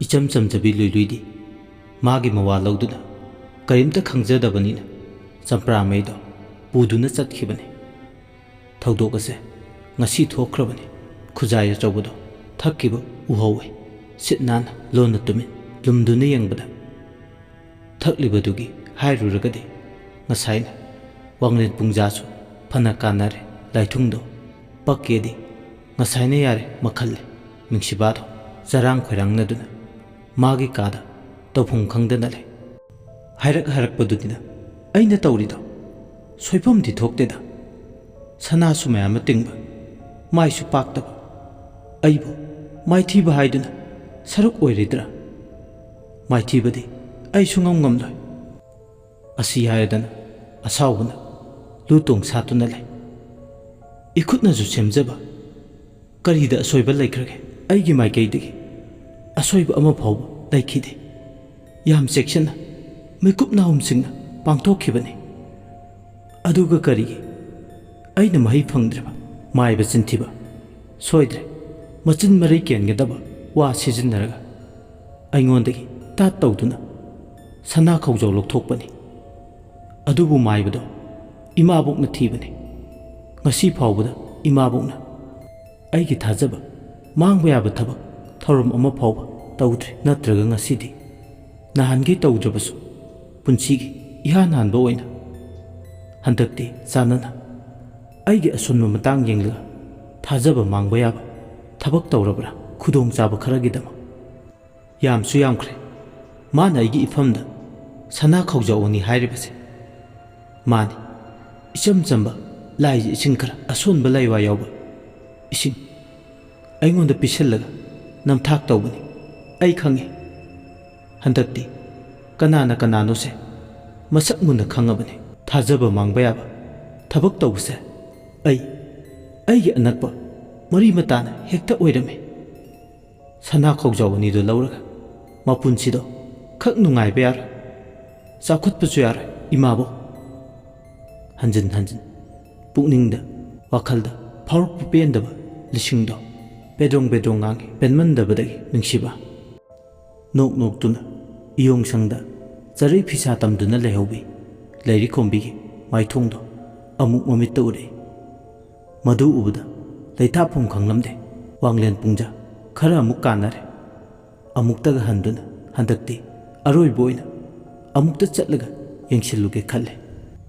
इचम चमजबी लुईलुईदी मागी मवा लौदुना करीमता खंगजदबनीना चंप्रामैदो पुदुना चतखिबने थौदोक असे ngasi थोख्रबने खुजाय अचौबदो थक्किब उहौवे सिटनाना loan Tumin लुमदुना यंगबदा थक्लिबदुगी हाइरुरगदि ngसाइना वांगलेन पुंगजासु फना कानारे लाइथुंगदो पक्केदि ngसाइना यारे मखल्ले मिंगसिबादो जरांग खोइरांगनदुना मागी कादा तौफुंग खंगदना ले हाइरकपदुदिना अइना तौरिदो सोइफमदि थोक्तेदा सनासु मयाम तिंगबा माइसु पाक्तबा अइबो माइथीबा हाइदुना सरुक ओइरिद्रा माइथीबदि अइसु ngमलoi असि हाइदना असाउबना लुतोंग सातुना ले इखुतनाजु सेमजबा करिदा असोइबा लैख्रगे अइगी माइकैदगी असोइबा अमा फाउबा लैखिदे याम सेक्शना मिकुप नाहुमसिंगना पांगथोखिबने अदुगा करिगे अइना मही फंगद्रबा माइबा चिंथिबा सोइद्रे मचिन मरै केनगदबा वा सिजिन्नरगा अइंगोंदगी तात तौदुना सना खौजौ लोकथोकपनि अदुबु माइबदो इमाबोकना थीबने ngasi फाउबदा इमाबोकना अइगी थाजबा मांगबा याबा थबक थौरम अमा फाउबा तौद्रे नत्रगा ngasiदी नहानगे तौद्रबसु पुंसीगी इहान हानबा ओइना हंदक्ति चानना अइगी असुनबा मतांग येंगलगा थाजबा मांगबा याबा थबक तौरबरा खुदोंग चाबा खरगिदमा यामसु यामख्रे माना अइगी इफमदा सना खौजाओनी हाइरिबसे मानी इचम चंबा लाइजी इसिंग खरा असोनबा लाइवा यावबा इसिंग अइंगोंदा पिसलगा नमथाक तौबनी अइ खंगे हंदक्ति कनाना कनानोसे मसक मुना खंगबने थाजबा मांगबा याबा थबक तौबसे अइगी अनकपा मरी मताना हेक्ता ओइरमे सना खौजाओनीदो लौरगा मपुनसिदो खक नुंगाइबा यार चाखुतपसु यार इमाबो हंजन हंजन पुकनिंगदा वाखलदा फाउरप पेंदबा लिसिंगदो बेद्रोंग बेद्रोंग गांगे पेनमंदबदगी निंगसिबा नोक नोकतुना इयोंग संगदा जरै फिसा तमदुना लेहौबी लैरी खोंबीगी माइथोंदो अमुक ममित्ता उरे मधु उबदा लैथाफों खंगलमदे वांगलेन पुंजा खरा अमुक कानारे अमुक्तगा हंदुना हंदक्ति अरोइबो ओइना अमुक्ता चटलगा येंगसिलुगे खल्ले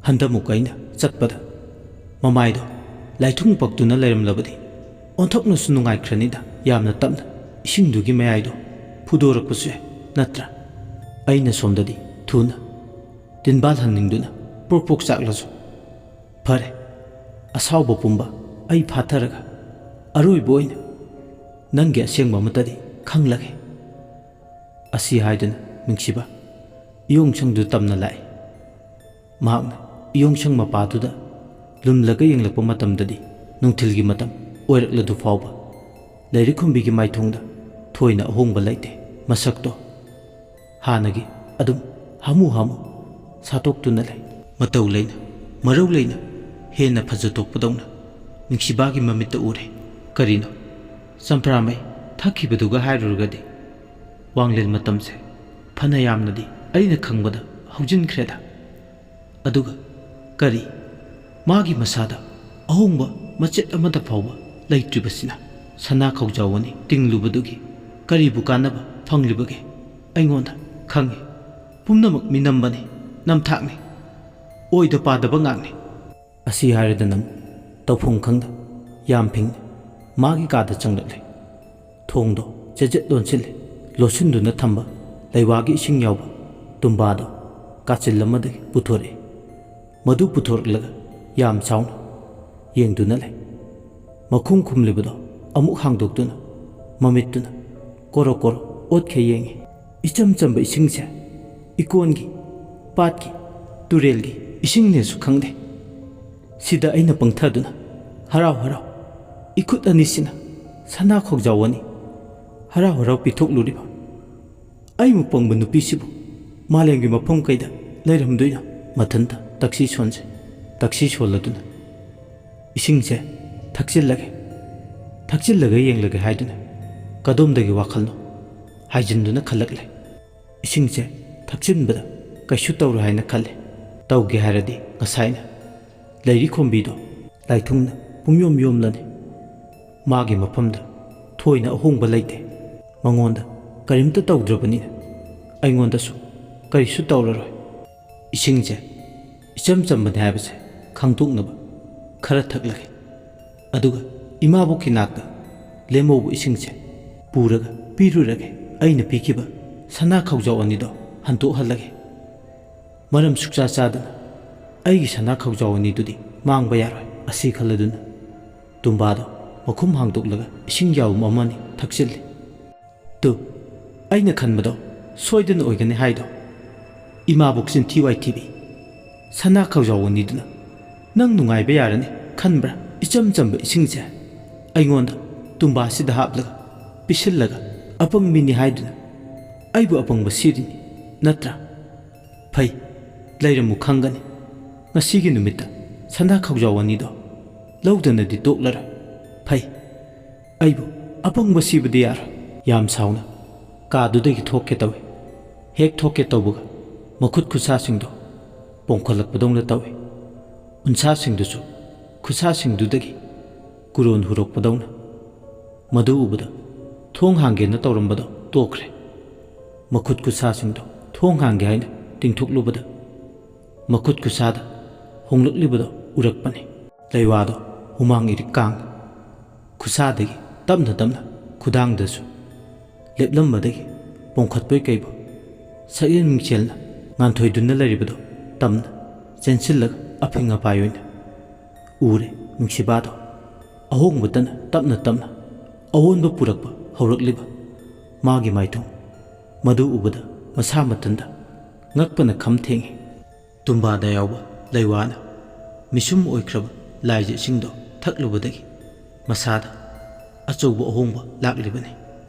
हंदमुक अइना चटपदा ममाइदो लाइथुंग पक्तुना लैरमलबदि ओंथोकनसु नुंगाइख्रनिदा यामना तमना इसिंदुगी मयाइदो फुदोरकपसु नत्रा अइना सोमददि थुना तिनबाल हन्निंगदुना पोकपोक चाकलसु फरे असाउबा पुंबा अइ फाथरगा अरोइबो ओइना नंगे असेंगबा मतदि खंगलगे असि हाइदुना मिंगसिबा इयोंगसंगदु तमना लाइ माकना इयोंगसंग मपादुदा लुमलगा येंगलकपा मतमददि नुंथिलगी मतम ओइरकलदु फाउबा लैरिखुंबीगी माइथोंदा थोइना अहोंगबा लैते मसक्तो हानगी अदुम हामु हामु सातोक्तुना लै मतौ लैना मरौ लैना हेन्ना फजतोकपदौना निंगसिबागी ममित्ता उरे करिनो चंप्रामै थक्खिबदुगा हाइरुरगदि वांगलेन मतमसे फना यामनदि अइना खंगबदा हौजिनख्रेदा अदुगा करी मागी मसादा अहोंगबा मचेत अमदा फाउबा लैत्रिबसिना सना खौजाओनी तिंगलुबदुगी करीबु कानबा फंगलिबगे अइंगोंदा खंगे पुमनमक मिनम्बने नमथाकने ओइदा पादबा गांगने असि हाइरदनम तौफुंग खंगदा याम फिंगने मागी कादा चंगलले थोंगदो जेजेत लोनसिले लोसिंदुना थंबा लैवागी इसिंग यावबा तुम्बादो काचिलमदगी पुथोरे मधु पुथोरलगा याम साउना येंगदुना ले मखुम खुमलिबदो अमुक हांगदोक्तुना ममित्तुना कोरो कोरो ओतखे येंगे इचम चंबा इसिंगसे इकोनगी पाटकी तुरेलगी इसिंगनेसु खंगदे सिदा अइना पंगथादुना हराव हराव इखुत अनिसिना सना खौजाओनी हराव हराव पिथोकलुरिबा अइमु पंगबा नुपीसिबु मालेंगी मफम कैदा लैरमदुइना मथनता तक्सी सोनसे तक्सी सोलदुना इसिंगसे थक्सिलगे येंगलगे हाइदुना कदोमदगी वाखलनो ꯍꯥꯏꯖꯤꯟꯗꯨꯅ ꯈꯜꯂꯛꯂꯦ꯫ ꯏꯁꯤꯡꯁꯦ ꯊꯛꯆꯤꯟꯕꯗ ꯀꯩꯁꯨ ꯇꯧꯔꯣꯏ ꯍꯥꯏꯅ ꯈꯜꯂꯦ꯫ ꯇꯧꯒꯦ ꯍꯥꯏꯔꯗꯤ ꯉꯁꯥꯏꯅ ꯂꯩꯔꯤ ꯈꯣꯝꯕꯤꯗꯣ ꯂꯥꯏꯊꯨꯡꯅ ꯄꯨꯡꯌꯣꯝ ꯌꯣꯝꯂꯅꯤ꯫ ꯃꯥꯒꯤ ꯃꯐꯝꯗ ꯊꯣꯏꯅ ꯑꯍꯣꯡꯕ ꯂꯩꯇꯦ꯫ ꯃꯉꯣꯟꯗ ꯀꯔꯤꯝꯇ ꯇꯧꯗ꯭ꯔꯕꯅꯤꯅ ꯑꯩꯉꯣꯟꯗꯁꯨ ꯀꯔꯤꯁꯨ ꯇꯧꯔꯔꯣꯏ꯫ ꯏꯁꯤꯡꯁꯦ ꯏꯆꯝ ꯆꯝꯕꯅꯤ ꯍꯥꯏꯕꯁꯦ ꯈꯪꯗꯣꯛꯅꯕ ꯈꯔ ꯊꯛꯂꯒꯦ, ꯑꯗꯨꯒ ꯏꯃꯥꯕꯣꯛꯀꯤ ꯅꯥꯛꯇ ꯂꯦꯝꯍꯧꯕ ꯏꯁꯤꯡꯁꯦ ꯄꯨꯔꯒ ꯄꯤꯔꯨꯔꯒꯦ꯫ ꯑꯩꯅ ꯄꯤꯈꯤꯕ ꯁꯅꯥ ꯈꯧꯖꯥꯎ ꯑꯅꯤꯗꯣ ꯍꯟꯇꯣꯛꯍꯜꯂꯒꯦ꯫ ꯃꯔꯝ ꯁꯨꯛꯆꯥ ꯆꯥꯗꯅ ꯑꯩꯒꯤ ꯁꯅꯥ ꯈꯧꯖꯥꯎ ꯑꯅꯤꯗꯨꯗꯤ ꯃꯥꯡꯕ ꯌꯥꯔꯣꯏ꯫ ꯑꯁꯤ ꯈꯜꯂꯗꯨꯅ ꯇꯨꯝꯕꯥꯗꯣ ꯃꯈꯨꯝ ꯍꯥꯡꯗꯣꯛꯂꯒ ꯏꯁꯤꯡ ꯌꯥꯎꯝ ꯑꯃꯅꯤ ꯊꯛꯆꯤꯜꯂꯤ꯫ ꯇꯨ ꯑꯩꯅ ꯈꯟꯕꯗꯣ ꯁꯣꯏꯗꯅ ꯑꯣꯏꯒꯅꯤ ꯍꯥꯏꯗꯣ꯫ ꯏꯃꯥꯕꯣꯛ ꯆꯤꯟꯊꯤ ꯋꯥꯏꯊꯤꯕꯤ, ꯁꯅꯥ ꯈꯧꯖꯥꯎ ꯑꯅꯤꯗꯨꯅ ꯅꯪ ꯅꯨꯡꯉꯥꯏꯕ ꯌꯥꯔꯅꯤ ꯈꯟꯕ꯭ꯔꯥ? ꯏꯆꯝ ꯆꯝꯕ ꯏꯁꯤꯡꯁꯦ ꯑꯩꯉꯣꯟꯗ ꯇꯨꯝꯕꯥꯁꯤꯗ ꯍꯥꯞꯂꯒ ꯄꯤꯁꯤꯜꯂꯒ ꯑꯄꯪꯕꯤꯅꯤ ꯍꯥꯏꯗꯨꯅ ꯑꯩꯕꯨ ꯑꯄꯪꯕ ꯁꯤꯔꯤꯅꯤ ꯅꯠꯇ꯭ꯔꯥ? ꯐꯩ, ꯂꯩꯔꯝꯃꯨ ꯈꯪꯒꯅꯤ꯫ ꯉꯁꯤꯒꯤ ꯅꯨꯃꯤꯠꯇ ꯁꯅꯥ ꯈꯧꯖꯥꯎ ꯑꯅꯤꯗꯣ ꯂꯧꯗꯅꯗꯤ ꯇꯣꯛꯂꯔꯣꯏ꯫ ꯐꯩ, ꯑꯩꯕꯨ ꯑꯄꯪꯕ ꯁꯤꯕꯗꯤ ꯌꯥꯔꯣꯏ꯫ ꯌꯥꯝ ꯁꯥꯎꯅ ꯀꯥꯗꯨꯗꯒꯤ ꯊꯣꯛꯀꯦ ꯇꯧꯏ꯫ ꯍꯦꯛ ꯊꯣꯛꯀꯦ ꯇꯧꯕꯒ ꯃꯈꯨꯠ ꯈꯨꯠꯁꯥꯁꯤꯡꯗꯣ ꯄꯣꯡꯈꯠꯂꯛꯄꯗꯧꯅ ꯇꯧꯏ꯫ ꯎꯟꯁꯥꯁꯤꯡꯗꯨꯁꯨ ꯈꯨꯠꯁꯥꯁꯤꯡꯗꯨꯗꯒꯤ ꯀꯨꯔꯣꯟ ꯍꯨꯔꯣꯛꯄꯗꯧꯅ꯫ ꯃꯗꯨ ꯎꯕꯗ ꯊꯣꯡ ꯍꯥꯡꯒꯦꯅ ꯇꯧꯔꯝꯕꯗꯣ ꯇꯣꯛꯈ꯭ꯔꯦ꯫ ꯃꯈꯨꯠ ꯈꯨꯠꯁꯥꯁꯤꯡꯗꯣ ꯊꯣꯡ ꯍꯥꯡꯒꯦ ꯍꯥꯏꯅ ꯇꯤꯡꯊꯣꯛꯂꯨꯕꯗ ꯃꯈꯨꯠ ꯈꯨꯠꯁꯥꯗ ꯍꯣꯡꯂꯛꯂꯤꯕꯗꯣ ꯎꯔꯛꯄꯅꯤ꯫ ꯂꯩꯋꯥꯗꯣ ꯍꯨꯃꯥꯡ ꯏꯔꯤꯛ ꯀꯥꯡꯉꯤ꯫ ꯈꯨꯠꯁꯥꯗꯒꯤ ꯇꯞꯅ ꯇꯞꯅ ꯈꯨꯗꯥꯡꯗꯁꯨ ꯂꯦꯞꯂꯝꯕꯗꯒꯤ ꯄꯣꯡꯈꯠꯄꯣꯏ ꯀꯩꯕꯣꯏ ꯁꯛꯌꯦꯡ ꯃꯤꯡꯁꯦꯜꯅ ꯉꯥꯟꯊꯣꯏꯗꯨꯅ ꯂꯩꯔꯤꯕꯗꯣ ꯇꯝꯅ ꯆꯦꯟꯁꯤꯜꯂꯒ ꯑꯐꯤꯡ ꯑꯄꯥꯏ ꯑꯣꯏꯅ ꯎꯔꯦ꯫ ꯅꯨꯡꯁꯤꯕꯥꯗꯣ ꯑꯍꯣꯡꯕꯇꯅ ꯇꯞꯅ ꯇꯞꯅ ꯑꯑꯣꯟꯕ ꯄꯨꯔꯛꯄ ꯍꯧꯔꯛꯂꯤꯕ ꯃꯥꯒꯤ ꯃꯥꯏꯊꯣꯡ ꯃꯗꯨ ꯎꯕꯗ ꯃꯁꯥ ꯃꯊꯟꯇ ꯉꯛꯄꯅ ꯈꯝ ꯊꯦꯡꯉꯤ꯫ ꯇꯨꯝꯕꯥꯗ ꯌꯥꯎꯕ ꯂꯩꯋꯥꯅ ꯃꯤꯁꯨꯝ ꯑꯣꯏꯈ꯭ꯔꯕ ꯂꯥꯏꯖ ꯏꯁꯤꯡꯗꯣ ꯊꯛꯂꯨꯕꯗꯒꯤ ꯃꯁꯥꯗ ꯑꯆꯧꯕ ꯑꯍꯣꯡꯕ ꯂꯥꯛꯂꯤꯕꯅꯤ꯫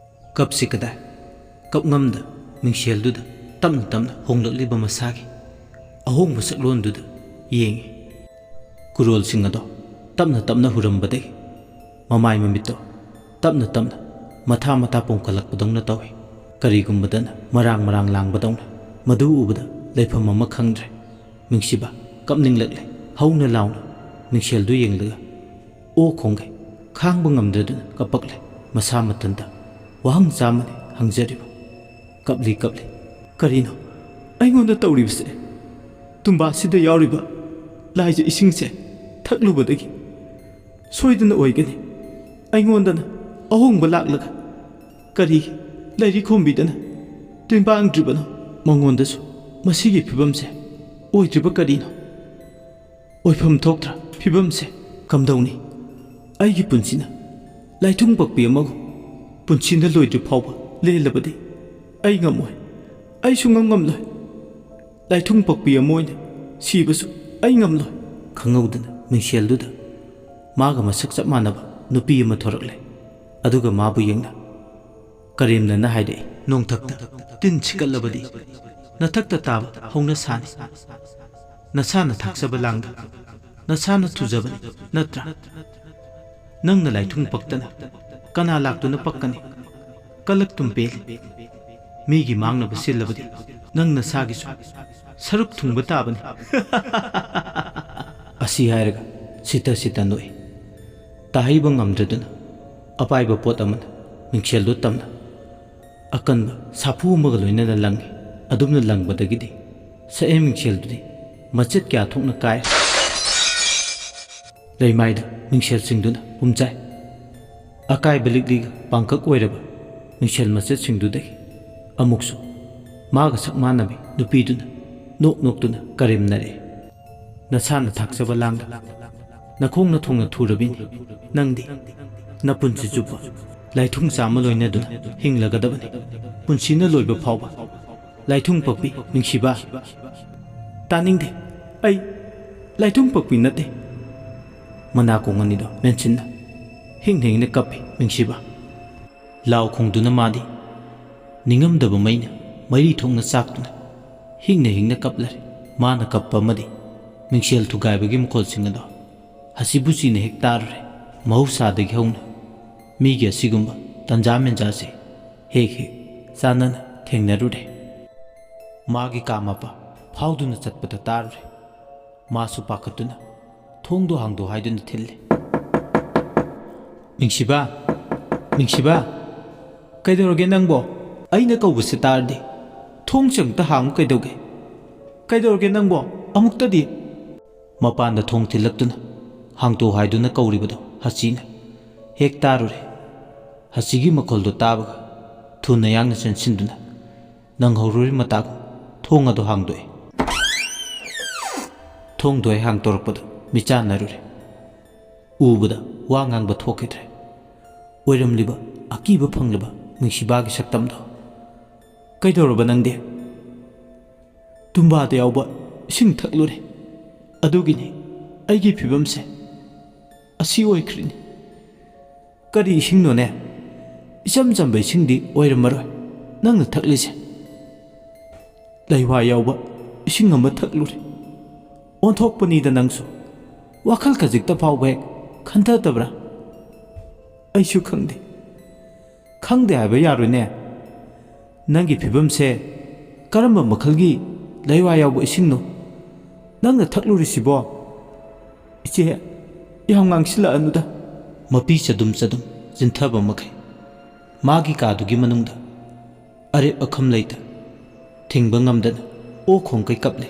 ꯀꯞꯁꯤ ꯀꯗꯥꯏ? ꯀꯞꯉꯝꯗ ꯃꯤꯡꯁꯦꯜꯗꯨꯗ ꯇꯞꯅ ꯇꯞꯅ ꯍꯣꯡꯂꯛꯂꯤꯕ ꯃꯁꯥꯒꯤ ꯑꯍꯣꯡꯕ ꯁꯛꯂꯣꯟꯗꯨꯗ ꯌꯦꯡꯉꯤ꯫ ꯀꯨꯔꯣꯜꯁꯤꯡ ꯑꯗꯣ ꯇꯞꯅ ꯇꯞꯅ ꯍꯨꯔꯝꯕꯗꯒꯤ ꯃꯃꯥꯏ ꯃꯃꯤꯠꯇꯣ ꯇꯞꯅ ꯇꯞꯅ ꯃꯊꯥ ꯃꯊꯥ ꯄꯣꯡꯈꯠꯂꯛꯄꯗꯧꯅ ꯇꯧꯏ꯫ ꯀꯔꯤꯒꯨꯝꯕꯗꯅ ꯃꯔꯥꯡ ꯃꯔꯥꯡ ꯂꯥꯡꯕꯗꯧꯅ꯫ ꯃꯗꯨ ꯎꯕꯗ ꯂꯩꯐꯝ ꯑꯃ ꯈꯪꯗ꯭ꯔꯦ꯫ ꯅꯨꯡꯁꯤꯕ ꯀꯞꯅꯤꯡꯂꯛꯂꯦ꯫ ꯍꯧꯅ ꯂꯥꯎꯅ ꯃꯤꯡꯁꯦꯜꯗꯨ ꯌꯦꯡꯂꯒ ꯑꯣ ꯈꯣꯡꯒꯩ ꯈꯥꯡꯕ ꯉꯝꯗ꯭ꯔꯗꯨꯅ ꯀꯞꯄꯛꯂꯦ꯫ ꯃꯁꯥ ꯃꯊꯟꯇ ꯋꯥꯍꯪ ꯆꯥꯝꯃꯅꯤ ꯍꯪꯖꯔꯤꯕ꯫ ꯀꯞꯂꯤ ꯀꯞꯂꯤ, ꯀꯔꯤꯅꯣ ꯑꯩꯉꯣꯟꯗ ꯇꯧꯔꯤꯕꯁꯦ? ꯇꯨꯝꯕꯥꯁꯤꯗ ꯌꯥꯎꯔꯤꯕ ꯂꯥꯏꯖ ꯏꯁꯤꯡꯁꯦ ꯊꯛꯂꯨꯕꯗꯒꯤ ꯁꯣꯏꯗꯅ ꯑꯣꯏꯒꯅꯤ ꯑꯩꯉꯣꯟꯗꯅ ꯑꯍꯣꯡꯕ ꯂꯥꯛꯂꯒ ꯀꯔꯤꯒꯤ ꯂꯩꯔꯤ ꯈꯣꯝꯕꯤꯗꯅ ꯇꯤꯟꯕꯥꯡꯗ꯭ꯔꯤꯕꯅꯣ? ꯃꯉꯣꯟꯗꯁꯨ ꯃꯁꯤꯒꯤ ꯐꯤꯕꯝꯁꯦ ꯑꯣꯏꯗ꯭ꯔꯤꯕ ꯀꯔꯤꯅꯣ? ꯑꯣꯏꯐꯝ ꯊꯣꯛꯇ꯭ꯔ ꯐꯤꯕꯝꯁꯦ ꯀꯝꯗꯧꯅꯤ? ꯑꯩꯒꯤ ꯄꯨꯟꯁꯤꯅ ꯂꯥꯏꯊꯨꯡ ꯄꯛꯄꯤ ꯑꯃꯒꯨꯝ ꯄꯨꯟꯁꯤꯅ ꯂꯣꯏꯗ꯭ꯔꯤ ꯐꯥꯎꯕ ꯂꯦꯜꯂꯕꯗꯤ ꯑꯩ ꯉꯝꯃꯣꯏ, ꯑꯩ ꯁꯨꯡꯉꯝ ꯉꯝꯂꯣꯏ꯫ ꯂꯥꯏꯊꯨꯡ ꯄꯛꯄꯤ ꯑꯃ ꯑꯣꯏꯅ ꯁꯤꯕꯁꯨ ꯑꯩ ꯉꯝꯂꯣꯏ꯫ ꯈꯪꯍꯧꯗꯅ ꯃꯤꯡꯁꯦꯜꯗꯨꯗ ꯃꯥꯒ ꯃꯁꯛ ꯆꯞ ꯃꯥꯟꯅꯕ ꯅꯨꯄꯤ ꯑꯃ ꯊꯣꯔꯛꯂꯦ꯫ ꯑꯗꯨꯒ ꯃꯥꯕꯨ ꯌꯦꯡꯅ ꯀꯔꯦꯝꯅꯅ ꯍꯥꯏꯔꯛꯏ, ꯅꯣꯡꯊꯛꯇ ꯇꯤꯟ ꯁꯤꯀꯠꯂꯕꯗꯤ ꯅꯊꯛꯇ ꯇꯥꯕ ꯍꯧꯅ ꯁꯥꯅꯤ꯫ ꯅꯁꯥꯅ ꯊꯥꯛꯆꯕ ꯂꯥꯡꯗ ꯅꯁꯥꯅ ꯊꯨꯖꯕꯅꯤ ꯅꯠꯇ꯭ꯔꯥ? ꯅꯪꯅ ꯂꯥꯏꯊꯨꯡ ꯄꯛꯇꯅ ꯀꯅꯥ ꯂꯥꯛꯇꯨꯅ ꯄꯛꯀꯅꯤ? ꯀꯜꯂꯛꯇꯨꯝ ꯄꯦꯜꯂꯤ꯫ ꯃꯤꯒꯤ ꯃꯥꯡꯅꯕ ꯁꯤꯜꯂꯕꯗꯤ ꯅꯪ ꯅꯁꯥꯒꯤꯁꯨ ꯁꯔꯨꯛ ꯊꯨꯡꯕ ꯇꯥꯕꯅꯤ꯫ ꯑꯁꯤ ꯍꯥꯏꯔꯒ ꯁꯤꯇ ꯁꯤꯇ ꯅꯣꯛꯏ꯫ ꯇꯥꯍꯩꯕ ꯉꯝꯗ꯭ꯔꯗꯨꯅ ꯑꯄꯥꯏꯕ ꯄꯣꯠ ꯑꯃꯅ ꯃꯤꯡꯁꯦꯜꯗꯨ ꯇꯝꯅ ꯑꯀꯟꯕ ꯁꯥꯐꯨ ꯑꯃꯒ ꯂꯣꯏꯅꯅ ꯂꯪꯉꯤ꯫ ꯑꯗꯨꯝꯅ ꯂꯪꯕꯗꯒꯤꯗꯤ ꯁꯛꯌꯦꯡ ꯃꯤꯡꯁꯦꯜꯗꯨꯗꯤ ꯃꯆꯦꯠ ꯀꯌꯥ ꯊꯣꯛꯅ ꯀꯥꯏꯔꯦ꯫ ꯂꯩꯃꯥꯏꯗ ꯃꯤꯡꯁꯦꯜꯁꯤꯡꯗꯨꯅ ꯄꯨꯝꯆꯥꯏ꯫ ꯑꯀꯥꯏꯕ ꯂꯤꯛꯂꯤꯒ ꯄꯥꯡꯀꯛ ꯑꯣꯏꯔꯕ ꯃꯤꯡꯁꯦꯜ ꯃꯆꯦꯠꯁꯤꯡꯗꯨꯗꯒꯤ ꯑꯃꯨꯛꯁꯨ ꯃꯥꯒ ꯁꯛ ꯃꯥꯟꯅꯕꯤ ꯅꯨꯄꯤꯗꯨꯅ ꯅꯣꯛ ꯅꯣꯛꯇꯨꯅ ꯀꯔꯦꯝꯅꯔꯛꯏ, ꯅꯁꯥꯅ ꯊꯥꯛꯆꯕ ꯂꯥꯡꯗ ꯅꯈꯣꯡꯅ ꯊꯣꯡꯅ ꯊꯨꯔꯕꯤꯅꯤ꯫ ꯅꯪꯗꯤ ꯅꯄꯨꯟꯁꯤ ꯆꯨꯞꯄ ꯂꯥꯏꯊꯨꯡ ꯆꯥꯝꯃ ꯂꯣꯏꯅꯗꯨꯅ ꯍꯤꯡꯂꯒꯗꯕꯅꯤ, ꯄꯨꯟꯁꯤꯅ ꯂꯣꯏꯕ ꯐꯥꯎꯕ꯫ ꯂꯥꯏꯊꯨꯡ ꯄꯛꯄꯤ ꯅꯨꯡꯁꯤꯕ, ꯇꯥꯅꯤꯡꯗꯦ, ꯑꯩ ꯂꯥꯏꯊꯨꯡ ꯄꯛꯄꯤ ꯅꯠꯇꯦ꯫ ꯃꯅꯥꯀꯣꯡ ꯑꯅꯤꯗꯣ ꯃꯦꯟꯁꯤꯟꯅ ꯍꯤꯡꯅ ꯍꯤꯡꯅ ꯀꯞꯄꯤ ꯅꯨꯡꯁꯤꯕ꯫ ꯂꯥꯎ ꯈꯣꯡꯗꯨꯅ ꯃꯥꯗꯤ ꯅꯤꯡꯉꯝꯗꯕ ꯃꯩꯅ ꯃꯔꯤ ꯊꯣꯛꯅ ꯆꯥꯛꯇꯨꯅ ꯍꯤꯡꯅ ꯍꯤꯡꯅ ꯀꯞꯂꯔꯦ꯫ ꯃꯥꯅ ꯀꯞꯄ ꯑꯃꯗꯤ ꯃꯤꯡꯁꯦꯜ ꯊꯨꯒꯥꯏꯕꯒꯤ ꯃꯈꯣꯜꯁꯤꯡ ꯑꯗꯣ ꯍꯁꯤꯕꯨꯁꯤꯅ ꯍꯦꯛ ꯇꯥꯔꯨꯔꯦ꯫ ꯃꯍꯧꯁꯥꯗꯒꯤ ꯍꯧꯅ ꯃꯤꯒꯤ ꯑꯁꯤꯒꯨꯝꯕ ꯇꯟꯖꯥ ꯃꯦꯟꯖꯥꯁꯦ ꯍꯦꯛ ꯍꯦꯛ ꯆꯥꯟꯅꯅ ꯊꯦꯡꯅꯔꯨꯔꯦ꯫ ꯃꯥꯒꯤ ꯀꯥ ꯃꯄꯥ ꯐꯥꯎꯗꯨꯅ ꯆꯠꯄꯗ ꯇꯥꯔꯨꯔꯦ꯫ ꯃꯥꯁꯨ ꯄꯥꯈꯠꯇꯨꯅ ꯊꯣꯡꯗꯣ ꯍꯥꯡꯗꯣꯛ ꯍꯥꯏꯗꯨꯅ ꯊꯤꯜꯂꯦ꯫ ꯃꯤꯡꯁꯤꯕꯥ, ꯃꯤꯡꯁꯤꯕꯥ, ꯀꯩꯗꯧꯔꯒꯦ ꯅꯪꯕꯣ? ꯑꯩꯅ ꯀꯧꯕꯁꯦ ꯇꯥꯔꯗꯤ ꯊꯣꯡꯁꯦ ꯑꯃꯨꯛꯇ ꯍꯥꯡꯉꯨ ꯀꯩꯗꯧꯒꯦ? ꯀꯩꯗꯧꯔꯒꯦ ꯅꯪꯕꯣ? ꯑꯃꯨꯛꯇꯗꯤ꯫ ꯃꯄꯥꯟꯗ ꯊꯣꯡ ꯊꯤꯜꯂꯛꯇꯨꯅ ꯍꯥꯡꯇꯣꯛ ꯍꯥꯏꯗꯨꯅ ꯀꯧꯔꯤꯕꯗꯣ ꯍꯁꯤꯅ ꯍꯦꯛ ꯇꯥꯔꯨꯔꯦ꯫ ꯍꯁꯤꯒꯤ ꯃꯈꯣꯜꯗꯣ ꯇꯥꯕꯒ ꯊꯨꯅ ꯌꯥꯡꯅ ꯆꯦꯟꯁꯤꯟꯗꯨꯅ ꯅꯪꯍꯧꯔꯣꯏ ꯃꯇꯥꯒꯨꯝ ꯊꯣꯡ ꯑꯗꯨ ꯍꯥꯡꯗꯣꯛꯑꯦ꯫ ꯊꯣꯡꯗꯣ ꯍꯦꯛ ꯍꯥꯡꯇꯣꯔꯛꯄꯗ ꯃꯤꯆꯥꯟꯅꯔꯨꯔꯦ꯫ ꯎꯕꯗ ꯋꯥ ꯉꯥꯡꯕ ꯊꯣꯛꯈꯤꯗ꯭ꯔꯦ꯫ ꯑꯣꯏꯔꯝꯂꯤꯕ ꯑꯀꯤꯕ ꯐꯪꯂꯕ ꯃꯤꯡꯁꯤꯕꯥꯒꯤ ꯁꯛꯇꯝꯗꯣ꯫ ꯀꯩꯗꯧꯔꯕ ꯅꯪꯗꯤ? ꯇꯨꯝꯕꯥꯗ ꯌꯥꯎꯕ ꯏꯁꯤꯡ ꯊꯛꯂꯨꯔꯦ, ꯑꯗꯨꯒꯤꯅꯤ ꯑꯩꯒꯤ ꯐꯤꯕꯝꯁꯦ ꯑꯁꯤ ꯑꯣꯏꯈ꯭ꯔꯤꯅꯤ꯫ ꯀꯔꯤ ꯏꯁꯤꯡꯅꯣꯅꯦ? ꯏꯆꯝ ꯆꯝꯕ ꯏꯁꯤꯡꯗꯤ ꯑꯣꯏꯔꯝꯃꯔꯣꯏ ꯅꯪꯅ ꯊꯛꯂꯤꯁꯦ꯫ ꯂꯩꯋꯥ ꯌꯥꯎꯕ ꯏꯁꯤꯡ ꯑꯃ ꯊꯛꯂꯨꯔꯦ꯫ ꯑꯣꯟꯊꯣꯛꯄꯅꯤꯗ ꯅꯪꯁꯨ, ꯋꯥꯈꯜ ꯈꯖꯤꯛꯇ ꯐꯥꯎꯕ ꯍꯦꯛ ꯈꯟꯊꯗꯕ꯭ꯔꯥ? ꯑꯩꯁꯨ ꯈꯪꯗꯦ꯫ ꯈꯪꯗꯦ ꯍꯥꯏꯕ ꯌꯥꯔꯣꯏꯅꯦ꯫ ꯅꯪꯒꯤ ꯐꯤꯕꯝꯁꯦ ꯀꯔꯝꯕ ꯃꯈꯜꯒꯤ ꯂꯩꯋꯥ ꯌꯥꯎꯕ ꯏꯁꯤꯡꯅꯣ ꯅꯪꯅ ꯊꯛꯂꯨꯔꯤꯁꯤꯕꯣ? ꯏꯆꯦ, ꯌꯥꯝ ꯉꯥꯡꯁꯤꯜꯂꯛꯑꯅꯨꯗ꯫ ꯃꯄꯤ ꯆꯗꯨꯝ ꯆꯗꯨꯝ ꯆꯤꯟꯊꯕ ꯃꯈꯩ ꯃꯥꯒꯤ ꯀꯥꯗꯨꯒꯤ ꯃꯅꯨꯡꯗ ꯑꯔꯦꯞ ꯑꯈꯝ ꯂꯩꯇ ꯊꯤꯡꯕ ꯉꯝꯗꯅ ꯑꯣ ꯈꯣꯡꯀꯩ ꯀꯞꯂꯦ꯫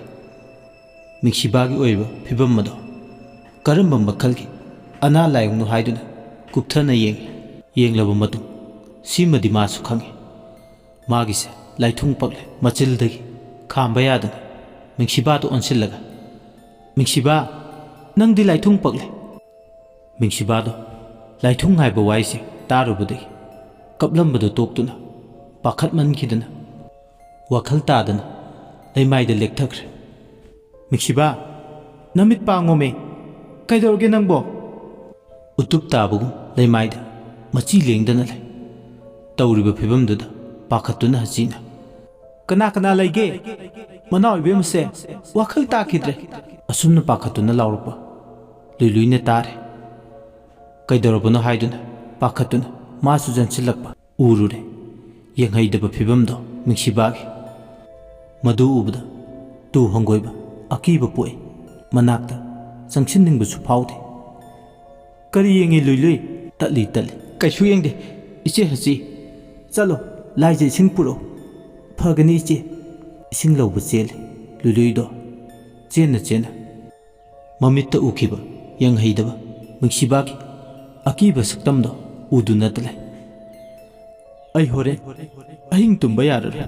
ꯃꯤꯡꯁꯤꯕꯥꯒꯤ ꯑꯣꯏꯕ ꯐꯤꯕꯝ ꯑꯗꯣ ꯀꯔꯝꯕ ꯃꯈꯜꯒꯤ ꯑꯅꯥ ꯂꯥꯏꯌꯣꯡꯅꯣ ꯍꯥꯏꯗꯨꯅ ꯀꯨꯞꯊꯅ ꯌꯦꯡꯉꯤ꯫ ꯌꯦꯡꯂꯕ ꯃꯇꯨꯡ ꯁꯤꯃꯗꯤ ꯃꯥꯁꯨ ꯈꯪꯉꯤ꯫ ꯃꯥꯒꯤꯁꯦ ꯂꯥꯏꯊꯨꯡ ꯄꯛꯂꯦ꯫ ꯃꯆꯤꯜꯗꯒꯤ ꯈꯥꯝꯕ ꯌꯥꯗꯅ ꯃꯤꯡꯁꯤꯕꯥꯗ ꯑꯣꯟꯁꯤꯜꯂꯒ, ꯃꯤꯡꯁꯤꯕꯥ, ꯅꯪꯗꯤ ꯂꯥꯏꯊꯨꯡ ꯄꯛꯂꯦ꯫ ꯃꯤꯡꯁꯤꯕꯥꯗꯣ ꯂꯥꯏꯊꯨꯡ ꯍꯥꯏꯕ ꯋꯥꯍꯩꯁꯦ ꯇꯥꯔꯨꯕꯗꯒꯤ ꯀꯞꯂꯝꯕꯗꯣ ꯇꯣꯛꯇꯨꯅ ꯄꯥꯈꯠꯃꯟꯈꯤꯗꯅ ꯋꯥꯈꯜ ꯇꯥꯗꯅ ꯂꯩꯃꯥꯏꯗ ꯂꯦꯛꯊꯈ꯭ꯔꯦ꯫ ꯃꯤꯡꯁꯤꯕꯥ, ꯅꯃꯤꯠ ꯄꯥꯡꯉꯣꯃꯦ, ꯀꯩꯗꯧꯔꯒꯦ ꯅꯪꯕꯣ? ꯎꯇꯨꯞ ꯇꯥꯕꯒꯨꯝ ꯂꯩꯃꯥꯏꯗ ꯃꯆꯤ ꯂꯦꯡꯗꯅ ꯂꯩ꯫ ꯇꯧꯔꯤꯕ ꯐꯤꯕꯝꯗꯨꯗ ꯄꯥꯈꯠꯇꯨꯅ ꯍꯁꯤꯅ, ꯀꯅꯥ ꯀꯅꯥ ꯂꯩꯒꯦ? ꯃꯅꯥꯎ ꯏꯕꯦꯝꯃꯁꯦ ꯋꯥꯈꯜ ꯇꯥꯈꯤꯗ꯭ꯔꯦ꯫ ꯑꯁꯨꯝꯅ ꯄꯥꯈꯠꯇꯨꯅ ꯂꯥꯎꯔꯛꯄ ꯂꯨꯏꯂꯨꯏꯅ ꯇꯥꯔꯦ꯫ ꯀꯩꯗꯧꯔꯕꯅꯣ ꯍꯥꯏꯗꯨꯅ ꯄꯥꯈꯠꯇꯨꯅ ꯃꯥꯁꯨ ꯆꯪꯁꯤꯜꯂꯛꯄ ꯎꯔꯨꯔꯦ ꯌꯦꯡꯍꯩꯗꯕ ꯐꯤꯕꯝꯗꯣ ꯃꯤꯡꯁꯤꯕꯥꯒꯤ꯫ ꯃꯗꯨ ꯎꯕꯗ ꯇꯨ ꯍꯪꯒꯣꯏꯕ ꯑꯀꯤꯕ ꯄꯣꯛꯏ꯫ ꯃꯅꯥꯛꯇ ꯆꯪꯁꯤꯟꯅꯤꯡꯕꯁꯨ ꯐꯥꯎꯗꯦ꯫ ꯀꯔꯤ ꯌꯦꯡꯉꯤ ꯂꯨꯏꯂꯨꯏ? ꯇꯠꯂꯤ ꯇꯠꯂꯤ, ꯀꯩꯁꯨ ꯌꯦꯡꯗꯦ ꯏꯆꯦ ꯍꯁꯤ꯫ ꯆꯠꯂꯣ, ꯂꯥꯏꯖ ꯏꯁꯤꯡ ꯄꯨꯔꯛꯎ꯫ ꯐꯒꯅꯤ ꯏꯆꯦ꯫ ꯏꯁꯤꯡ ꯂꯧꯕ ꯆꯦꯜꯂꯤ ꯂꯨꯏꯂꯨꯏꯗꯣ ꯆꯦꯟꯅ ꯆꯦꯟꯅ꯫ ꯃꯃꯤꯠꯇ ꯎꯈꯤꯕ ꯌꯦꯡꯍꯩꯗꯕ ꯃꯤꯡꯁꯤꯕꯥꯒꯤ ꯑꯀꯤꯕ ꯁꯛꯇꯝꯗꯣ ꯎꯗꯨꯅꯇ ꯂꯩ꯫ ꯑꯩ ꯍꯣꯔꯦꯟ ꯑꯍꯤꯡ ꯇꯨꯝꯕ ꯌꯥꯔꯔꯣꯏ꯫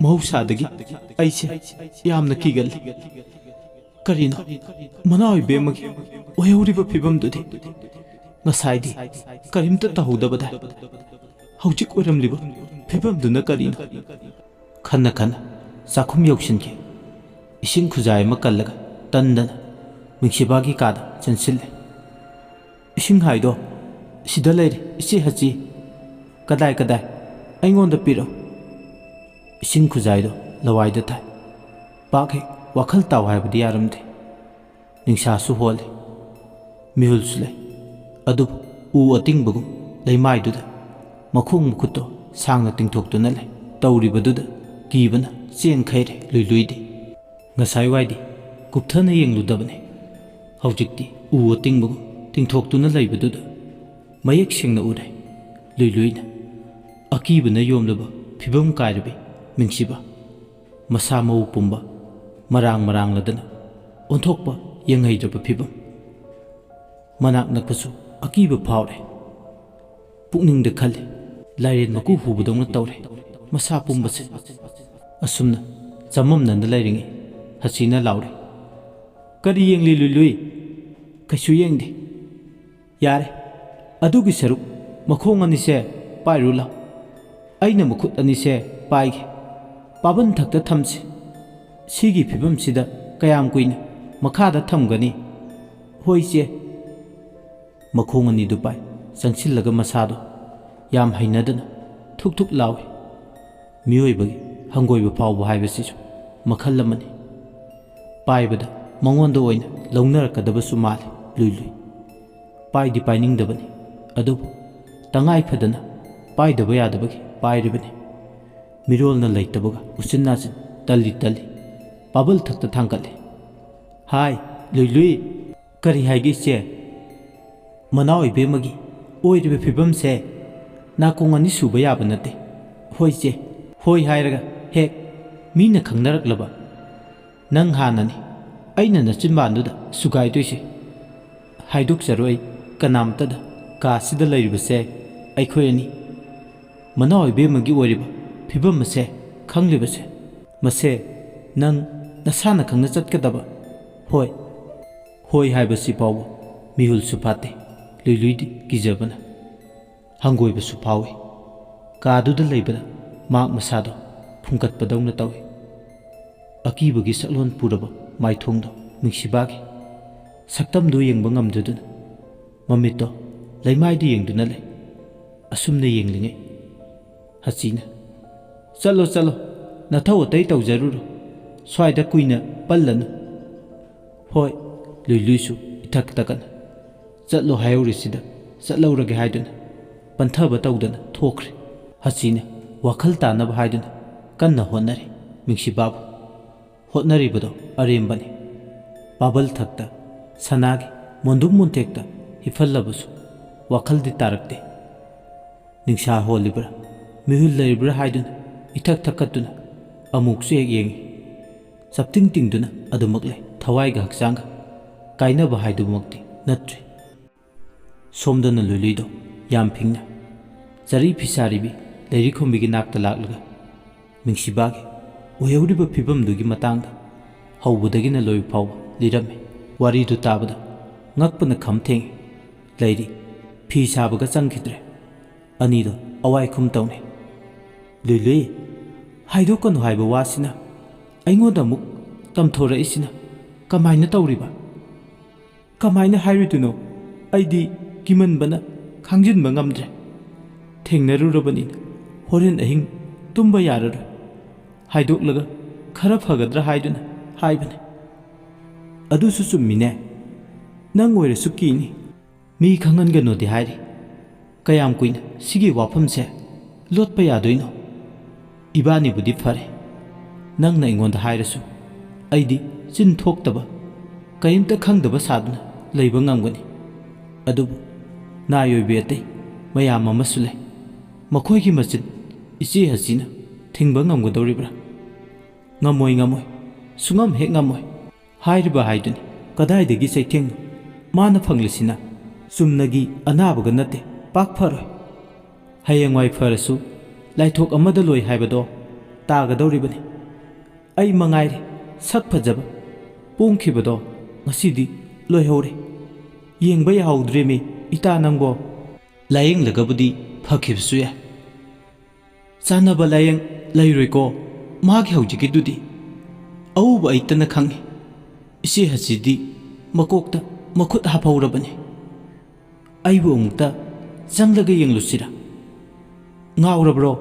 ꯃꯍꯧꯁꯥꯗꯒꯤ ꯑꯩꯁꯦ ꯌꯥꯝꯅ ꯀꯤꯒꯜꯂꯤ꯫ ꯀꯔꯤꯅꯣ ꯃꯅꯥꯎ ꯏꯕꯦꯝꯃꯒꯤ ꯑꯣꯏꯍꯧꯔꯤꯕ ꯐꯤꯕꯝꯗꯨꯗꯤ? ꯉꯁꯥꯏꯗꯤ ꯀꯔꯤꯝꯇ ꯇꯧꯍꯧꯗꯕꯗꯥꯏ, ꯍꯧꯖꯤꯛ ꯑꯣꯏꯔꯝꯂꯤꯕ ꯐꯤꯕꯝꯗꯨꯅ ꯀꯔꯤꯅꯣ? ꯈꯟꯅ ꯈꯟꯅ ꯆꯥꯛꯈꯨꯝ ꯌꯧꯁꯤꯟꯈꯤ꯫ ꯏꯁꯤꯡ ꯈꯨꯖꯥꯏ ꯑꯃ ꯀꯜꯂꯒ ꯇꯟꯗꯅ ꯃꯤꯡꯁꯤꯕꯥꯒꯤ ꯀꯥꯗ ꯆꯪꯁꯤꯜꯂꯦ꯫ ꯏꯁꯤꯡ ꯍꯥꯏꯗꯣ ꯁꯤꯗ ꯂꯩꯔꯦ ꯏꯆꯦ ꯍꯁꯤ꯫ ꯀꯗꯥꯏ ꯀꯗꯥꯏ? ꯑꯩꯉꯣꯟꯗ ꯄꯤꯔꯛꯎ꯫ ꯏꯁꯤꯡ ꯈꯨꯖꯥꯏꯗꯣ ꯂꯋꯥꯏꯗ ꯊꯥꯏ꯫ ꯄꯥꯛ ꯍꯦꯛ ꯋꯥꯈꯜ ꯇꯥꯎ ꯍꯥꯏꯕꯗꯤ ꯌꯥꯔꯝꯗꯦ꯫ ꯅꯤꯡꯁꯥꯁꯨ ꯍꯣꯜꯂꯤ, ꯃꯤꯍꯨꯜꯁꯨ ꯂꯩ, ꯑꯗꯨꯕꯨ ꯎ ꯑꯇꯤꯡꯕꯒꯨꯝ ꯂꯩꯃꯥꯏꯗꯨꯗ ꯃꯈꯣꯡ ꯃꯈꯨꯠꯇꯣ ꯁꯥꯡꯅ ꯇꯤꯡꯊꯣꯛꯇꯨꯅ ꯂꯩ꯫ ꯇꯧꯔꯤꯕꯗꯨꯗ ꯀꯤꯕꯅ ꯆꯦꯟꯈꯩꯔꯦ ꯂꯨꯏꯂꯨꯏꯗꯤ꯫ ꯉꯁꯥꯏ ꯋꯥꯏꯗꯤ ꯀꯨꯞꯊꯅ ꯌꯦꯡꯂꯨꯗꯕꯅꯤ, ꯍꯧꯖꯤꯛꯇꯤ ꯎ ꯑꯇꯤꯡꯕꯒꯨꯝ ꯇꯤꯡꯊꯣꯛꯇꯨꯅ ꯂꯩꯕꯗꯨꯗ ꯃꯌꯦꯛ ꯁꯦꯡꯅ ꯎꯔꯦ ꯂꯨꯏꯂꯨꯏꯅ꯫ ꯑꯀꯤꯕꯅ ꯌꯣꯝꯂꯕ ꯐꯤꯕꯝ ꯀꯥꯏꯔꯕꯤ ꯃꯤꯡꯁꯤꯕꯥ, ꯃꯁꯥ ꯃꯎ ꯄꯨꯝꯕ ꯃꯔꯥꯡ ꯃꯔꯥꯡꯂꯗꯅ ꯑꯣꯟꯊꯣꯛꯄ ꯌꯦꯡꯍꯩꯗ꯭ꯔꯕ ꯐꯤꯕꯝ꯫ ꯃꯅꯥꯛ ꯅꯛꯄꯁꯨ ꯑꯀꯤꯕ ꯐꯥꯎꯔꯦ꯫ ꯄꯨꯛꯅꯤꯡꯗ ꯈꯜꯂꯤ, ꯂꯥꯏꯔꯦꯟ ꯃꯀꯨ ꯍꯨꯕꯗꯧꯅ ꯇꯧꯔꯦ ꯃꯁꯥ ꯄꯨꯝꯕꯁꯦ꯫ ꯑꯁꯨꯝꯅ ꯆꯃꯝꯅꯅ ꯂꯩꯔꯤꯉꯩ ꯍꯁꯤꯅ ꯂꯥꯎꯔꯦ, ꯀꯔꯤ ꯌꯦꯡꯂꯤ ꯂꯨꯏꯂꯨꯏ? ꯀꯩꯁꯨ ꯌꯦꯡꯗꯦ꯫ ꯌꯥꯔꯦ, ꯑꯗꯨꯒꯤ ꯁꯔꯨꯛ ꯃꯈꯣꯡ ꯑꯅꯤꯁꯦ ꯄꯥꯏꯔꯨ ꯂꯥꯎ, ꯑꯩꯅ ꯃꯈꯨꯠ ꯑꯅꯤꯁꯦ ꯄꯥꯏꯒꯦ꯫ ꯄꯥꯕꯟ ꯊꯛꯇ ꯊꯝꯁꯤ꯫ ꯁꯤꯒꯤ ꯐꯤꯕꯝꯁꯤꯗ ꯀꯌꯥꯝ ꯀꯨꯏꯅ ꯃꯈꯥꯗ ꯊꯝꯒꯅꯤ? ꯍꯣꯏ ꯏꯆꯦ꯫ ꯃꯈꯣꯡ ꯑꯅꯤꯗꯨ ꯄꯥꯏ ꯆꯪꯁꯤꯜꯂꯒ ꯃꯁꯥꯗꯣ ꯌꯥꯝ ꯍꯩꯅꯗꯅ ꯊꯨꯛ ꯊꯨꯛ ꯂꯥꯎꯏ꯫ ꯃꯤꯑꯣꯏꯕꯒꯤ ꯍꯪꯒꯣꯏꯕ ꯐꯥꯎꯕ ꯍꯥꯏꯕꯁꯤꯁꯨ ꯃꯈꯜ ꯑꯃꯅꯤ꯫ ꯄꯥꯏꯕꯗ ꯃꯉꯣꯟꯗ ꯑꯣꯏꯅ ꯂꯧꯅꯔꯛꯀꯗꯕꯁꯨ ꯃꯥꯜꯂꯤ ꯂꯨꯏꯂꯨꯏ꯫ ꯄꯥꯏꯗꯤ ꯄꯥꯏꯅꯤꯡꯗꯕꯅꯤ, ꯑꯗꯨꯕꯨ ꯇꯉꯥꯏ ꯐꯗꯅ ꯄꯥꯏꯗꯕ ꯌꯥꯗꯕꯒꯤ ꯄꯥꯏꯔꯤꯕꯅꯤ꯫ ꯃꯤꯔꯣꯜꯅ ꯂꯩꯇꯕꯒ ꯎꯆꯤꯟ ꯅꯥꯆꯤꯟ ꯇꯜꯂꯤ ꯄꯥꯕꯜ ꯊꯛꯇ ꯊꯥꯡꯒꯠꯂꯦ꯫ ꯍꯥꯏ ꯂꯨꯏ ꯀꯔꯤ ꯍꯥꯏꯒꯦ ꯏꯆꯦ? ꯃꯅꯥꯎ ꯏꯕꯦꯝꯃꯒꯤ ꯑꯣꯏꯔꯤꯕ ꯐꯤꯕꯝꯁꯦ ꯅꯥꯀꯣꯡ ꯑꯅꯤ ꯁꯨꯕ ꯌꯥꯕ ꯅꯠꯇꯦ꯫ ꯍꯣꯏ ꯏꯆꯦ, ꯍꯣꯏ ꯍꯥꯏꯔꯒ ꯍꯦꯛ ꯃꯤꯅ ꯈꯪꯅꯔꯛꯂꯕ ꯅꯪ ꯍꯥꯟꯅꯅꯤ ꯑꯩꯅ ꯅꯆꯤꯟꯕꯥꯟꯗꯨꯗ ꯁꯨꯒꯥꯏꯗꯣꯏꯁꯦ꯫ ꯍꯥꯏꯗꯣꯛꯆꯔꯣꯏ ꯀꯅꯥꯝꯇꯗ ꯀꯥꯁꯤꯗ ꯂꯩꯔꯤꯕꯁꯦ ꯑꯩꯈꯣꯏ ꯑꯅꯤ ꯃꯅꯥꯎ ꯏꯕꯦꯝꯃꯒꯤ ꯑꯣꯏꯔꯤꯕ ꯐꯤꯕꯝ ꯑꯁꯦ ꯈꯪꯂꯤꯕꯁꯦ ꯃꯁꯦ ꯅꯪ ꯅꯁꯥꯅ ꯈꯪꯅ ꯆꯠꯀꯗꯕ꯫ ꯍꯣꯏ ꯍꯥꯏꯕꯁꯤ ꯐꯥꯎꯕ ꯃꯤꯍꯨꯜꯁꯨ ꯐꯥꯠꯇꯦ ꯂꯨꯏꯗꯤ ꯀꯤꯖꯕꯅ ꯍꯪꯒꯣꯏꯕꯁꯨ ꯐꯥꯎꯏ꯫ ꯀꯥꯗꯨꯗ ꯂꯩꯕꯗ ꯃꯍꯥꯛ ꯃꯁꯥꯗꯣ ꯐꯨꯡꯀꯠꯄꯗꯧꯅ ꯇꯧꯏ꯫ ꯑꯀꯤꯕꯒꯤ ꯁꯛꯂꯣꯟ ꯄꯨꯔꯕ ꯃꯥꯏꯊꯣꯡꯗꯣ ꯅꯨꯡꯁꯤꯕꯥꯒꯤ ꯁꯛꯇꯝꯗꯨ ꯌꯦꯡꯕ ꯉꯝꯗꯗꯨꯅ ꯃꯃꯤꯠꯇꯣ ꯂꯩꯃꯥꯏꯗ ꯌꯦꯡꯗꯨꯅ ꯂꯩ꯫ ꯑꯁꯨꯝꯅ ꯌꯦꯡꯂꯤꯉꯩ ꯍꯁꯤꯅ ꯆꯠꯂꯣ ꯅꯊꯧ ꯑꯇꯩ ꯇꯧꯖꯔꯨꯔꯣ, ꯁ꯭ꯋꯥꯏꯗ ꯀꯨꯏꯅ ꯄꯜꯂꯅꯨ꯫ ꯍꯣꯏ ꯂꯨꯏꯁꯨ ꯏꯊꯛ ꯇꯛꯀꯅ ꯆꯠꯂꯣ ꯍꯥꯏꯍꯧꯔꯤꯁꯤꯗ ꯆꯠꯂꯧꯔꯒꯦ ꯍꯥꯏꯗꯨꯅ ꯄꯟꯊꯕ ꯇꯧꯗꯅ ꯊꯣꯛꯈ꯭ꯔꯦ꯫ ꯍꯁꯤꯅ ꯋꯥꯈꯜ ꯇꯥꯅꯕ ꯍꯥꯏꯗꯨꯅ ꯀꯟꯅ ꯍꯣꯠꯅꯔꯤ ꯅꯨꯡꯁꯤꯕꯥꯕꯨ꯫ ꯍꯣꯠꯅꯔꯤꯕꯗꯣ ꯑꯔꯦꯝꯕꯅꯤ꯫ ꯄꯥꯕꯜ ꯊꯛꯇ ꯁꯅꯥꯒꯤ ꯃꯣꯟꯗꯨꯝ ꯃꯣꯟꯊꯦꯛꯇ ꯍꯤꯞꯍꯜꯂꯕꯁꯨ ꯋꯥꯈꯜꯗꯤ ꯇꯥꯔꯛꯇꯦ꯫ ꯅꯤꯡꯁꯥ ꯍꯣꯜꯂꯤꯕ꯭ꯔꯥ ꯃꯤꯍꯨꯜ ꯂꯩꯔꯤꯕ꯭ꯔꯥ ꯍꯥꯏꯗꯨꯅ ꯏꯊꯛ ꯊꯛꯀꯠꯇꯨꯅ ꯑꯃꯨꯛꯁꯨ ꯍꯦꯛ ꯌꯦꯡꯉꯤ꯫ ꯆꯞꯇꯤꯡ ꯇꯤꯡꯗꯨꯅ ꯑꯗꯨꯃꯛ ꯂꯩ꯫ ꯊꯋꯥꯏꯒ ꯍꯛꯆꯥꯡꯒ ꯀꯥꯏꯅꯕ ꯍꯥꯏꯗꯨꯃꯛꯇꯤ ꯅꯠꯇ꯭ꯔꯤ꯫ ꯁꯣꯝꯗꯅ ꯂꯨꯏꯗꯣ ꯌꯥꯝ ꯐꯤꯡꯅ ꯆꯔꯤ ꯐꯤꯁꯥꯔꯤꯕꯤ ꯂꯩꯔꯤꯈꯣꯝꯕꯤꯒꯤ ꯅꯥꯛꯇ ꯂꯥꯛꯂꯒ ꯅꯨꯡꯁꯤꯕꯥꯒꯤ ꯑꯣꯏꯍꯧꯔꯤꯕ ꯐꯤꯕꯝꯗꯨꯒꯤ ꯃꯇꯥꯡꯗ ꯍꯧꯕꯗꯒꯤꯅ ꯂꯣꯏꯕ ꯐꯥꯎꯕ ꯂꯤꯔꯝꯃꯤ꯫ ꯋꯥꯔꯤꯗꯨ ꯇꯥꯕꯗ ꯉꯛꯄꯅ ꯈꯝ ꯊꯦꯡꯉꯤ꯫ ꯂꯩꯔꯤ ꯐꯤ ꯁꯥꯕꯒ ꯆꯪꯈꯤꯗ꯭ꯔꯦ꯫ ꯑꯅꯤꯗꯣ ꯑꯋꯥꯏꯈꯨꯝ ꯇꯧꯅꯩ꯫ ꯂꯨꯏ ꯍꯥꯏꯗꯣꯛꯀꯅꯨ ꯍꯥꯏꯕ ꯋꯥꯁꯤꯅ ꯑꯩꯉꯣꯟꯗ ꯑꯃꯨꯛ ꯇꯝꯊꯣꯔꯛꯏꯁꯤꯅ ꯀꯃꯥꯏꯅ ꯇꯧꯔꯤꯕ? ꯀꯃꯥꯏꯅ ꯍꯥꯏꯔꯨꯗꯨꯅꯣ? ꯑꯩꯗꯤ ꯀꯤꯃꯟꯕꯅ ꯈꯥꯡꯖꯤꯟꯕ ꯉꯝꯗ꯭ꯔꯦ꯫ ꯊꯦꯡꯅꯔꯨꯔꯕꯅꯤꯅ ꯍꯣꯔꯦꯟ ꯑꯍꯤꯡ ꯇꯨꯝꯕ ꯌꯥꯔꯔꯣꯏ꯫ ꯍꯥꯏꯗꯣꯛꯂꯒ ꯈꯔ ꯐꯒꯗ꯭ꯔꯥ ꯍꯥꯏꯗꯨꯅ ꯍꯥꯏꯕꯅꯤ꯫ ꯑꯗꯨꯁꯨ ꯆꯨꯝꯃꯤꯅꯦ, ꯅꯪ ꯑꯣꯏꯔꯁꯨ ꯀꯤꯅꯤ꯫ ꯃꯤ ꯈꯪꯍꯟꯒꯅꯣꯗꯤ ꯍꯥꯏꯔꯤ꯫ ꯀꯌꯥꯝ ꯀꯨꯏꯅ ꯁꯤꯒꯤ ꯋꯥꯐꯝꯁꯦ ꯂꯣꯠꯄ ꯌꯥꯗꯣꯏꯅꯣ? ꯏꯕꯥꯅꯤꯕꯨꯗꯤ ꯐꯔꯦ, ꯅꯪꯅ ꯑꯩꯉꯣꯟꯗ ꯍꯥꯏꯔꯁꯨ ꯑꯩꯗꯤ ꯆꯤꯟ ꯊꯣꯛꯇꯕ ꯀꯔꯤꯝꯇ ꯈꯪꯗꯕ ꯁꯥꯗꯨꯅ ꯂꯩꯕ ꯉꯝꯒꯅꯤ꯫ ꯑꯗꯨꯕꯨ ꯅꯥꯌꯣꯏꯕꯤ ꯑꯇꯩ ꯃꯌꯥꯝ ꯑꯃꯁꯨ ꯂꯩ꯫ ꯃꯈꯣꯏꯒꯤ ꯃꯆꯤꯟ ꯏꯆꯦ ꯍꯁꯤꯅ ꯊꯤꯡꯕ ꯉꯝꯒꯗꯧꯔꯤꯕ꯭ꯔꯥ? ꯉꯝꯃꯣꯏ, ꯁꯨꯡꯉꯝ ꯍꯦꯛ ꯉꯝꯃꯣꯏ꯫ ꯍꯥꯏꯔꯤꯕ ꯍꯥꯏꯗꯨꯅꯤ ꯀꯗꯥꯏꯗꯒꯤ ꯆꯩꯊꯦꯡꯅꯣ ꯃꯥꯅ ꯐꯪꯂꯤꯁꯤꯅ? ꯆꯨꯝꯅꯒꯤ ꯑꯅꯥꯕꯒ ꯅꯠꯇꯦ, ꯄꯥꯛ ꯐꯔꯣꯏ꯫ ꯍꯌꯦꯡꯋꯥꯏ ꯐꯔꯁꯨ ꯂꯥꯏꯊꯣꯛ ꯑꯃꯗ ꯂꯣꯏ ꯍꯥꯏꯕꯗꯣ ꯇꯥꯒꯗꯧꯔꯤꯕꯅꯤ꯫ ꯑꯩ ꯃꯉꯥꯏꯔꯦ ꯁꯛ ꯐꯖꯕ ꯄꯣꯡꯈꯤꯕꯗꯣ ꯉꯁꯤꯗꯤ ꯂꯣꯏꯍꯧꯔꯦ꯫ ꯌꯦꯡꯕ ꯌꯥꯍꯧꯗ꯭ꯔꯦꯃꯤ ꯏꯇꯥ ꯅꯪꯕꯣ꯫ ꯂꯥꯌꯦꯡꯂꯒꯕꯨꯗꯤ ꯐꯈꯤꯕꯁꯨ ꯌꯥꯏ꯫ ꯆꯥꯟꯅꯕ ꯂꯥꯌꯦꯡ ꯂꯩꯔꯣꯏꯀꯣ ꯃꯥꯒꯤ ꯍꯧꯖꯤꯛꯀꯤꯗꯨꯗꯤ? ꯑꯎꯕ ꯑꯩꯇꯅ ꯈꯪꯉꯤ꯫ ꯏꯆꯦ ꯍꯁꯤꯗꯤ ꯃꯀꯣꯛꯇ ꯃꯈꯨꯠ ꯍꯥꯞꯍꯧꯔꯕꯅꯤ꯫ ꯑꯩꯕꯨ ꯑꯃꯨꯛꯇ ꯆꯪꯂꯒ ꯌꯦꯡꯂꯨꯁꯤꯔꯥ? ꯉꯥꯎꯔꯕ꯭ꯔꯣ?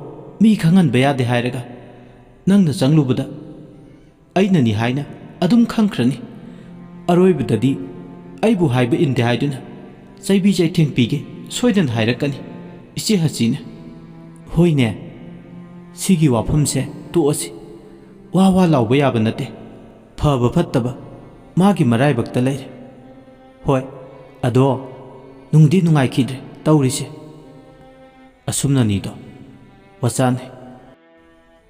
ꯃꯤ ꯈꯪꯍꯟꯕ ꯌꯥꯗꯦ ꯍꯥꯏꯔꯒ ꯅꯪꯅ ꯆꯪꯂꯨꯕꯗ ꯑꯩꯅꯅꯤ ꯍꯥꯏꯅ ꯑꯗꯨꯝ ꯈꯪꯈ꯭ꯔꯅꯤ꯫ ꯑꯔꯣꯏꯕꯗꯗꯤ ꯑꯩꯕꯨ ꯍꯥꯏꯕ ꯏꯟꯗꯦ ꯍꯥꯏꯗꯨꯅ ꯆꯩꯕꯤ ꯆꯩꯊꯦꯡ ꯄꯤꯒꯦ ꯁꯣꯏꯗꯅ ꯍꯥꯏꯔꯛꯀꯅꯤ ꯏꯆꯦ ꯍꯁꯤꯅ꯫ ꯍꯣꯏꯅꯦ, ꯁꯤꯒꯤ ꯋꯥꯐꯝꯁꯦ ꯇꯣꯛꯑꯁꯤ꯫ ꯋꯥ ꯂꯥꯎꯕ ꯌꯥꯕ ꯅꯠꯇꯦ꯫ ꯐꯕ ꯐꯠꯇꯕ ꯃꯥꯒꯤ ꯃꯔꯥꯏꯕꯛꯇ ꯂꯩꯔꯦ꯫ ꯍꯣꯏ, ꯑꯗꯣ ꯅꯨꯡꯗꯤ ꯅꯨꯡꯉꯥꯏꯈꯤꯗ꯭ꯔꯦ ꯇꯧꯔꯤꯁꯦ꯫ ꯑꯁꯨꯝꯅꯅꯤꯗꯣ ꯋꯥꯆꯥꯟꯅꯩ꯫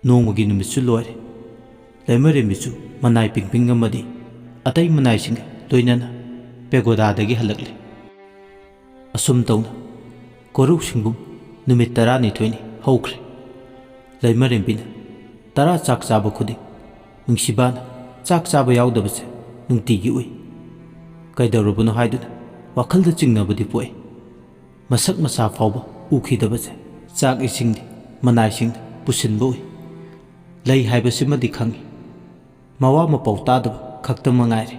ꯅꯣꯡꯃꯒꯤ ꯅꯨꯃꯤꯠꯁꯨ ꯂꯣꯏꯔꯦ꯫ ꯂꯩꯃꯔꯦꯝꯕꯤꯁꯨ ꯃꯅꯥꯏ ꯄꯤꯡꯄꯤꯡ ꯑꯃꯗꯤ ꯑꯇꯩ ꯃꯅꯥꯏꯁꯤꯡꯒ ꯂꯣꯏꯅꯅ ꯄꯦꯒꯣꯗꯥꯗꯒꯤ ꯍꯜꯂꯛꯂꯦ꯫ ꯑꯁꯨꯝ ꯇꯧꯅ ꯀꯣꯔꯧꯁꯤꯡꯕꯨꯡ ꯅꯨꯃꯤꯠ 12ꯅꯤ ꯍꯧꯈ꯭ꯔꯦ꯫ ꯂꯩꯃꯔꯦꯝꯕꯤꯅ 10 ꯆꯥꯛ ꯆꯥꯕ ꯈꯨꯗꯤꯡ ꯅꯨꯡꯁꯤꯕꯥꯅ ꯆꯥꯛ ꯆꯥꯕ ꯌꯥꯎꯗꯕꯁꯦ ꯅꯨꯡꯇꯤꯒꯤ ꯎꯏ꯫ ꯀꯩꯗꯧꯔꯕꯅꯣ ꯍꯥꯏꯗꯨꯅ ꯋꯥꯈꯜꯗ ꯆꯤꯡꯅꯕꯗꯤ ꯄꯣꯛꯏ꯫ ꯃꯁꯛ ꯃꯁꯥ ꯐꯥꯎꯕ ꯎꯈꯤꯗꯕꯁꯦ ꯆꯥꯛ ꯏꯁꯤꯡꯗꯤ ꯃꯅꯥꯏꯁꯤꯡꯅ ꯄꯨꯁꯤꯟꯕ ꯎꯏ꯫ ꯂꯩ ꯍꯥꯏꯕꯁꯤꯃꯗꯤ ꯈꯪꯏ, ꯃꯋꯥ ꯃꯄꯥꯎ ꯇꯥꯗꯕ ꯈꯛꯇ ꯃꯉꯥꯏꯔꯦ꯫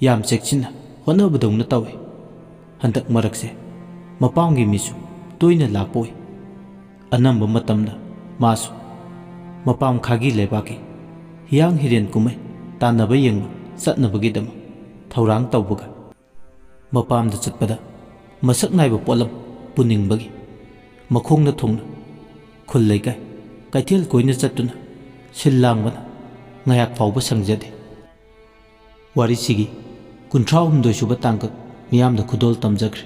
ꯌꯥꯝ ꯆꯦꯛꯁꯤꯟꯅ ꯍꯣꯠꯅꯕꯗꯧꯅ ꯇꯧꯏ꯫ ꯍꯟꯗꯛ ꯃꯔꯛꯁꯦ ꯃꯄꯥꯝꯒꯤ ꯃꯤꯁꯨ ꯇꯣꯏꯅ ꯂꯥꯛꯄ ꯎꯏ꯫ ꯑꯅꯝꯕ ꯃꯇꯝꯗ ꯃꯥꯁꯨ ꯃꯄꯥꯝ ꯈꯥꯒꯤ ꯂꯩꯕꯥꯛꯀꯤ ꯍꯤꯌꯥꯡ ꯍꯤꯔꯦꯟ ꯀꯨꯝꯃꯩ ꯇꯥꯟꯅꯕ ꯌꯦꯡꯕ ꯆꯠꯅꯕꯒꯤꯗꯃꯛ ꯊꯧꯔꯥꯡ ꯇꯧꯕꯒ ꯃꯄꯥꯝꯗ ꯆꯠꯄꯗ ꯃꯁꯛ ꯅꯥꯏꯕ ꯄꯣꯠꯂꯝ ꯄꯨꯅꯤꯡꯕꯒꯤ ꯃꯈꯣꯡꯅ ꯊꯨꯡꯅ ꯈꯨꯜ ꯂꯩꯀꯥꯏ ꯀꯩꯊꯦꯜ ꯀꯣꯏꯅ ꯆꯠꯇꯨꯅ ꯁꯤꯜ ꯂꯥꯡꯕꯅ ꯉꯥꯌꯥꯛ ꯐꯥꯎꯕ ꯁꯪꯖꯗꯦ꯫ ꯋꯥꯔꯤꯁꯤꯒꯤ 38 ꯁꯨꯕ ꯇꯥꯡꯀꯛ ꯃꯤꯌꯥꯝꯗ ꯈꯨꯗꯣꯜ ꯇꯝꯖꯈ꯭ꯔꯦ꯫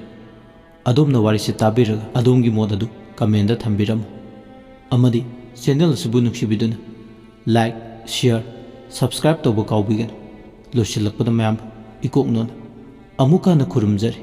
ꯑꯗꯣꯝꯅ ꯋꯥꯔꯤꯁꯤ ꯇꯥꯕꯤꯔꯒ ꯑꯗꯣꯝꯒꯤ ꯃꯣꯠ ꯑꯗꯨ ꯀꯃꯦꯟꯗ ꯊꯝꯕꯤꯔꯝꯃꯨ ꯑꯃꯗꯤ ꯆꯦꯅꯦꯜ ꯑꯁꯤꯕꯨ ꯅꯨꯡꯁꯤꯕꯤꯗꯨꯅ ꯂꯥꯏꯛ, ꯁꯤꯌꯔ, ꯁꯕꯁꯀ꯭ꯔꯥꯏꯕ ꯇꯧꯕ ꯀꯥꯎꯕꯤꯒꯅꯨ꯫ ꯂꯣꯏꯁꯤꯜꯂꯛꯄꯗ ꯃꯌꯥꯝ ꯏꯀꯣꯛꯅꯣꯅ ꯑꯃꯨꯛ ꯍꯟꯅ ꯈꯨꯔꯨꯝꯖꯔꯤ꯫